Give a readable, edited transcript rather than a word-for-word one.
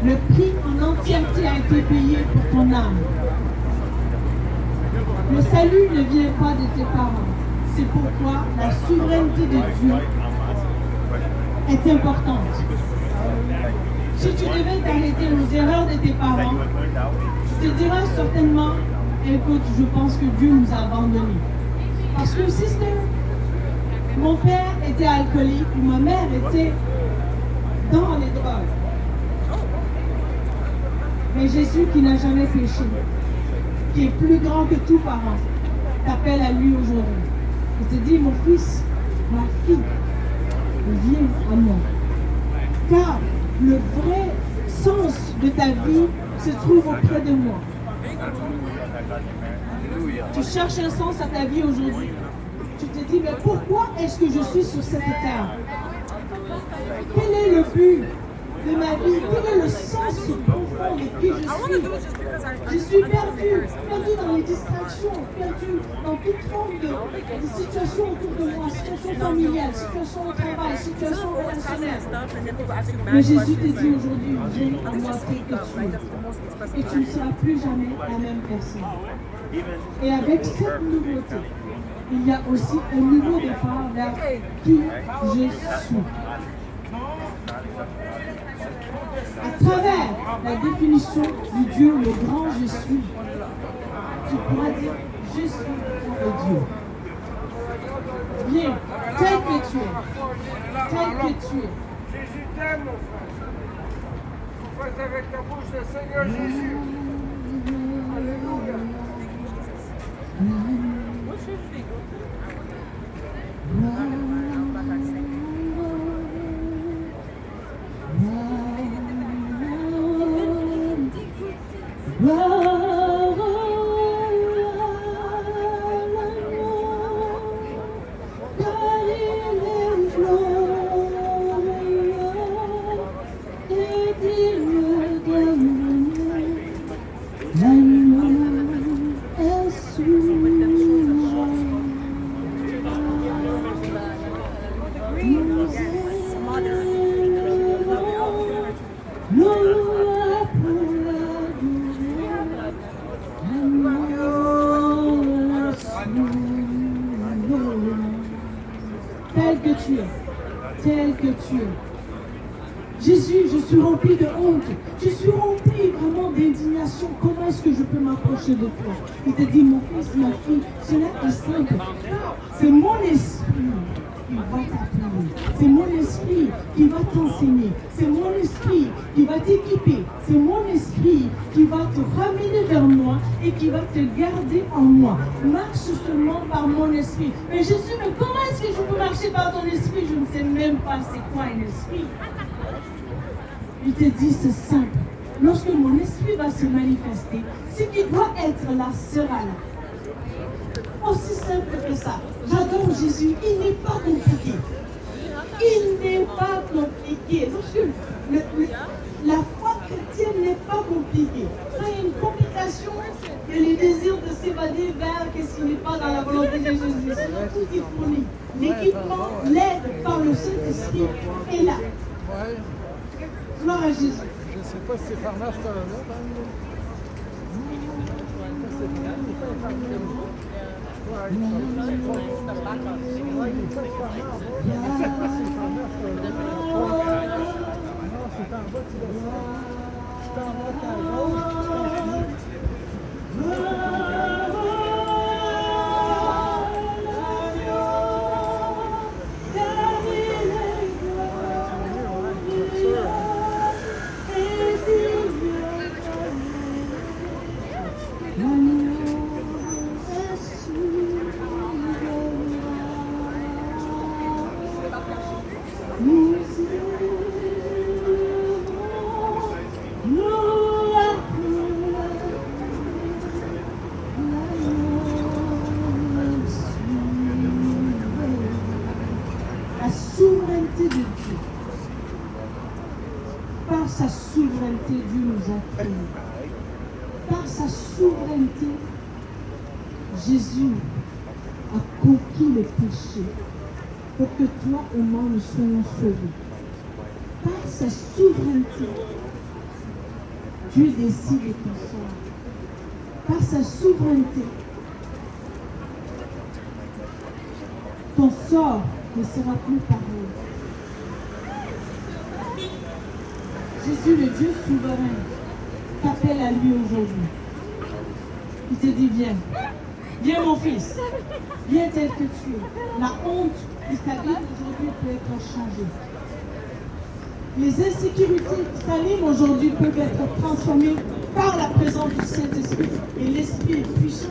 Le prix en entièreté a été payé pour ton âme. Le salut ne vient pas de tes parents. C'est pourquoi la souveraineté de Dieu est importante. Si tu devais t'arrêter aux erreurs de tes parents, tu te diras certainement, écoute, je pense que Dieu nous a abandonnés. Parce que si mon père était alcoolique ou ma mère était dans les drogues, mais Jésus qui n'a jamais péché, qui est plus grand que tout parent, t'appelle à lui aujourd'hui. Il te dit, mon fils, ma fille, viens à moi. Car le vrai sens de ta vie se trouve auprès de moi. Tu cherches un sens à ta vie aujourd'hui. Tu te dis, mais pourquoi est-ce que je suis sur cette terre? Quel est le but de ma vie? Quel est le sens profond de qui je suis? Je suis perdu dans les distractions, perdu dans toute forme de situation autour de moi, situation familiale, situation au travail, situation relationnelle. Mais Jésus te dit aujourd'hui, viens à moi tel que tu es. Et tu ne seras plus jamais la même personne. Et avec cette nouveauté, il y a aussi un nouveau départ vers qui je suis. À travers la définition du Dieu, le grand je suis, tu pourras dire je suis le Dieu. Viens, tel que tu es. Tel que tu es. Jésus t'aime, mon frère. Confesse avec ta bouche le Seigneur Jésus. Alléluia. Tel que tu es. Jésus, je suis rempli de honte. Je suis rempli vraiment d'indignation. Comment est-ce que je peux m'approcher de toi? Il te dit, mon fils, ma fille, cela est simple. C'est mon esprit qui va t'apprendre. C'est mon esprit qui va t'enseigner. C'est mon esprit qui va t'équiper. C'est mon esprit qui va te ramener vers moi et qui va te garder en moi. Marche seulement par mon esprit. Mais Jésus, mais comment est-ce que je peux marcher par ton esprit? Je ne sais même pas c'est quoi un esprit. Il te dit, c'est simple. Lorsque mon esprit va se manifester, ce qui doit être là sera là. Aussi simple que ça. J'adore Jésus. Il n'est pas compliqué. Il n'est pas compliqué. Parce que la foi chrétienne n'est pas compliquée. Quand il y a une complication, il y a le désir de s'évader vers ce qui n'est pas dans la volonté de Jésus. C'est tout qui fournit. L'équipement, l'aide par le Saint-Esprit est là. Gloire à Jésus. Je ne sais pas si c'est par là, c'est là. La souveraineté de Dieu. Par sa souveraineté, Dieu nous a créés. Par sa souveraineté, Jésus a conquis le péché pour que toi et moi nous soyons sauvés. Par sa souveraineté, Dieu décide de ton sort. Par sa souveraineté, ton sort ne sera plus pareil. Jésus, le Dieu souverain, t'appelle à lui aujourd'hui. Il te dit, viens. Viens mon fils. Viens tel que tu es. La honte de ta vie aujourd'hui peut être changée. Les insécurités qui t'animent aujourd'hui peuvent être transformées par la présence du Saint-Esprit et l'Esprit est puissance.